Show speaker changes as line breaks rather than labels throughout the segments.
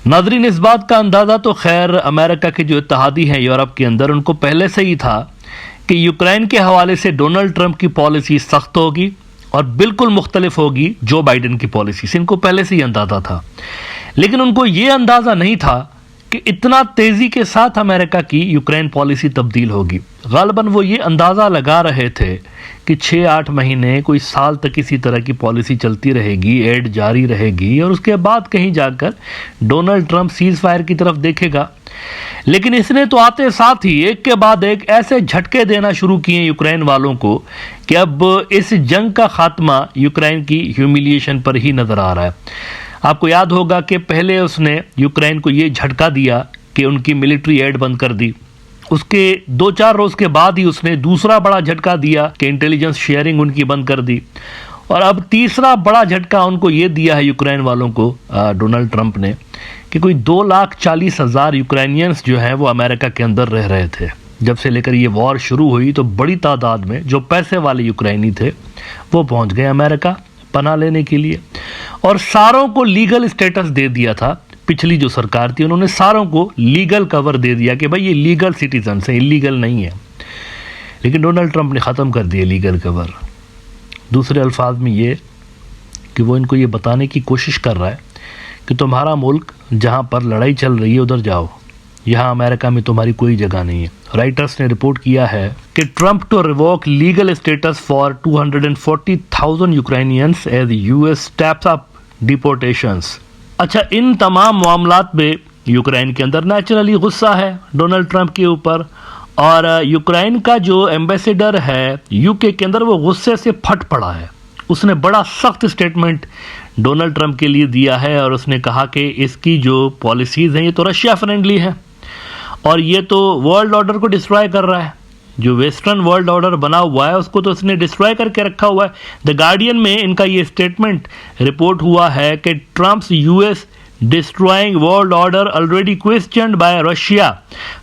नाज़रीन, इस बात का अंदाज़ा तो खैर अमेरिका के जो इत्तेहादी हैं यूरोप के अंदर, उनको पहले से ही था कि यूक्रेन के हवाले से डोनाल्ड ट्रंप की पॉलिसी सख्त होगी और बिल्कुल मुख्तलिफ होगी जो बाइडेन की पॉलिसी से। इनको पहले से ही अंदाज़ा था, लेकिन उनको ये अंदाज़ा नहीं था कि इतना तेज़ी के साथ अमेरिका की यूक्रेन पॉलिसी तब्दील होगी। गालिबन वो ये अंदाज़ा लगा रहे थे कि 6-8 महीने, कोई साल तक इसी तरह की पॉलिसी चलती रहेगी, एड जारी रहेगी और उसके बाद कहीं जाकर डोनाल्ड ट्रंप सीज़ फायर की तरफ देखेगा। लेकिन इसने तो आते साथ ही एक के बाद एक ऐसे झटके देना शुरू किए यूक्रेन वालों को कि अब इस जंग का खात्मा यूक्रेन की ह्यूमिलिएशन पर ही नज़र आ रहा है। आपको याद होगा कि पहले उसने यूक्रेन को ये झटका दिया कि उनकी मिलिट्री एड बंद कर दी। उसके 2-4 रोज़ के बाद ही उसने दूसरा बड़ा झटका दिया कि इंटेलिजेंस शेयरिंग उनकी बंद कर दी। और अब तीसरा बड़ा झटका उनको ये दिया है यूक्रेन वालों को डोनाल्ड ट्रंप ने कि कोई 2,40,000 यूक्रेनियंस जो हैं वो अमेरिका के अंदर रह रहे थे। जब से लेकर ये वॉर शुरू हुई तो बड़ी तादाद में जो पैसे वाले यूक्रेनी थे वो पहुंच गए अमेरिका पनाह लेने के लिए, और सारों को लीगल स्टेटस दे दिया था। पिछली जो सरकार थी उन्होंने सारों को लीगल कवर दे दिया कि भाई ये लीगल सिटीजन हैं, इलीगल नहीं है। लेकिन डोनाल्ड ट्रंप ने ख़त्म कर दिया लीगल कवर। दूसरे अल्फाज में ये कि वो इनको ये बताने की कोशिश कर रहा है कि तुम्हारा मुल्क जहाँ पर लड़ाई चल रही है उधर जाओ, यहाँ अमेरिका में तुम्हारी कोई जगह नहीं है। राइटर्स ने रिपोर्ट किया है कि Trump to revoke legal status for 240,000 Ukrainians as US steps up deportations. अच्छा, इन तमाम मामलात में यूक्रेन के अंदर नेचुरली गुस्सा है डोनाल्ड ट्रंप के ऊपर, और यूक्रेन का जो एम्बेसडर है यूके के अंदर वो गुस्से से फट पड़ा है। उसने बड़ा सख्त स्टेटमेंट डोनाल्ड ट्रंप के लिए दिया है और उसने कहा कि इसकी जो पॉलिसीज़ हैं ये तो रशिया फ्रेंडली है और ये तो वर्ल्ड ऑर्डर को डिस्ट्रॉय कर रहा है। जो वेस्टर्न वर्ल्ड ऑर्डर बना हुआ है उसको तो इसने डिस्ट्रॉय करके रखा हुआ है। द गार्डियन में इनका ये स्टेटमेंट रिपोर्ट हुआ है कि Trump's US destroying world order already questioned by Russia,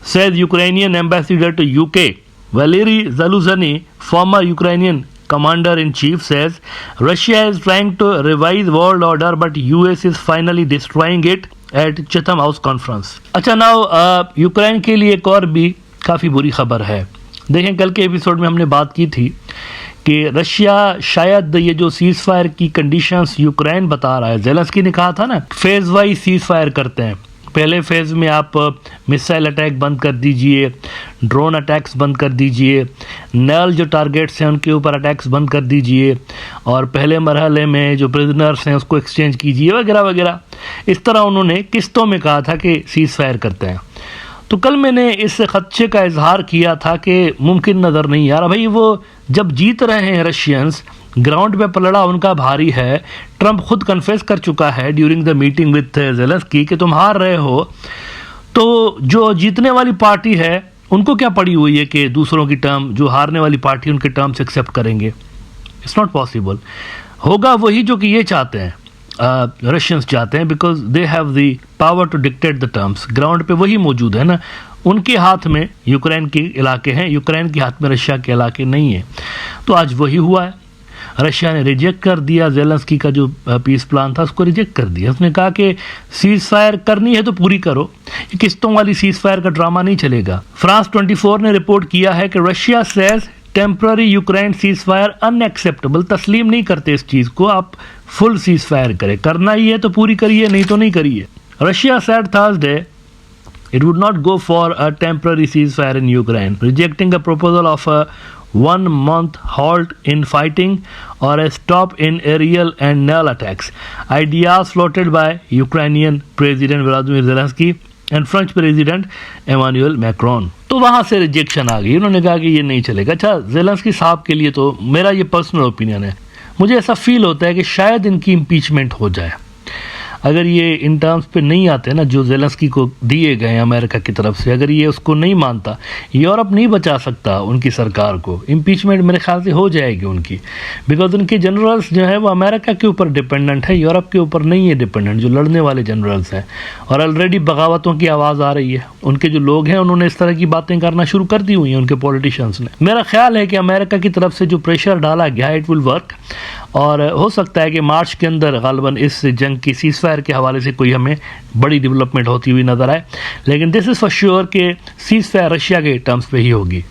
says Ukrainian ambassador to UK. Valery Zaluzhny, former Ukrainian commander-in-chief, says Russia is trying to revise world order but US is finally destroying it at Chatham House conference. अच्छा, now Ukraine के लिए एक और भी काफ़ी बुरी खबर है। देखें, कल के एपिसोड में हमने बात की थी कि रशिया शायद ये जो सीज फायर की कंडीशंस यूक्रेन बता रहा है, ज़ेलेंस्की ने कहा था ना फेज़ वाइज सीज फायर करते हैं। पहले फेज़ में आप मिसाइल अटैक बंद कर दीजिए, ड्रोन अटैक्स बंद कर दीजिए, नेल जो टारगेट्स हैं उनके ऊपर अटैक्स बंद कर दीजिए, और पहले मरहले में जो प्रिजनर्स हैं उसको एक्सचेंज कीजिए वगैरह वगैरह। इस तरह उन्होंने किस्तों में कहा था कि सीज फायर करते हैं। तो कल मैंने इस खदशे का इजहार किया था कि मुमकिन नज़र नहीं आ रहा। भाई, वो जब जीत रहे हैं रशियंस, ग्राउंड पे पलड़ा उनका भारी है। ट्रंप खुद कन्फेस कर चुका है during the meeting with Zelensky कि तुम हार रहे हो, तो जो जीतने वाली पार्टी है उनको क्या पड़ी हुई है कि दूसरों की टर्म, जो हारने वाली पार्टी उनके टर्म्स एक्सेप्ट करेंगे। It's not possible. होगा वही जो कि ये चाहते हैं, रशियंस चाहते हैं, because they have the power to dictate the terms. Ground पे वही मौजूद है ना, उनके हाथ में यूक्रेन के इलाके हैं, यूक्रेन के हाथ में रशिया के इलाके नहीं है। तो आज वही हुआ है। रशिया ने रिजेक्ट कर दिया ज़ेलेंस्की का जो पीस प्लान था, उसको रिजेक्ट कर दिया। उसने कहा कि सीज फायर करनी है तो पूरी करो, ये किस्तों वाली सीज फायर का ड्रामा नहीं चलेगा। फ्रांस 24 ने रिपोर्ट किया है कि Russia says temporary Ukraine cease fire unacceptable. तस्लीम नहीं करते इस चीज़ को, आप फुल सीज फायर करें, करना ही है तो पूरी करिए, नहीं तो नहीं करिए। Russia said Thursday it would not go for a temporary ceasefire in Ukraine, rejecting a proposal of a 1-month halt in fighting or a stop in aerial and naval attacks. Ideas floated by Ukrainian President Volodymyr Zelensky and French President Emmanuel Macron. तो वहाँ से rejection आ गई। उन्होंने कहा कि ये नहीं चलेगा। अच्छा, ज़ेलेंस्की साहब के लिए तो मेरा ये पर्सनल ओपिनियन है, मुझे ऐसा फील होता है कि शायद इनकी इम्पीचमेंट हो जाए। अगर ये इन टर्म्स पे नहीं आते ना जो ज़ेलेंस्की को दिए गए अमेरिका की तरफ से, अगर ये उसको नहीं मानता, यूरोप नहीं बचा सकता उनकी सरकार को। इम्पीचमेंट मेरे ख्याल से हो जाएगी उनकी, बिकॉज उनके जनरल्स जो है वो अमेरिका के ऊपर डिपेंडेंट है, यूरोप के ऊपर नहीं है डिपेंडेंट, जो लड़ने वाले जनरल्स हैं। और ऑलरेडी बगावतों की आवाज़ आ रही है, उनके जो लोग हैं उन्होंने इस तरह की बातें करना शुरू कर दी हुई हैं, उनके पॉलिटिशियंस ने। मेरा ख्याल है कि अमेरिका की तरफ से जो प्रेशर डाला गया इट विल वर्क, और हो सकता है कि मार्च के अंदर गालिबन इस जंग की सीज़फायर के हवाले से कोई हमें बड़ी डेवलपमेंट होती हुई नज़र आए, लेकिन दिस इज़ फॉर श्योर कि सीज़फायर रशिया के टर्म्स पे ही होगी।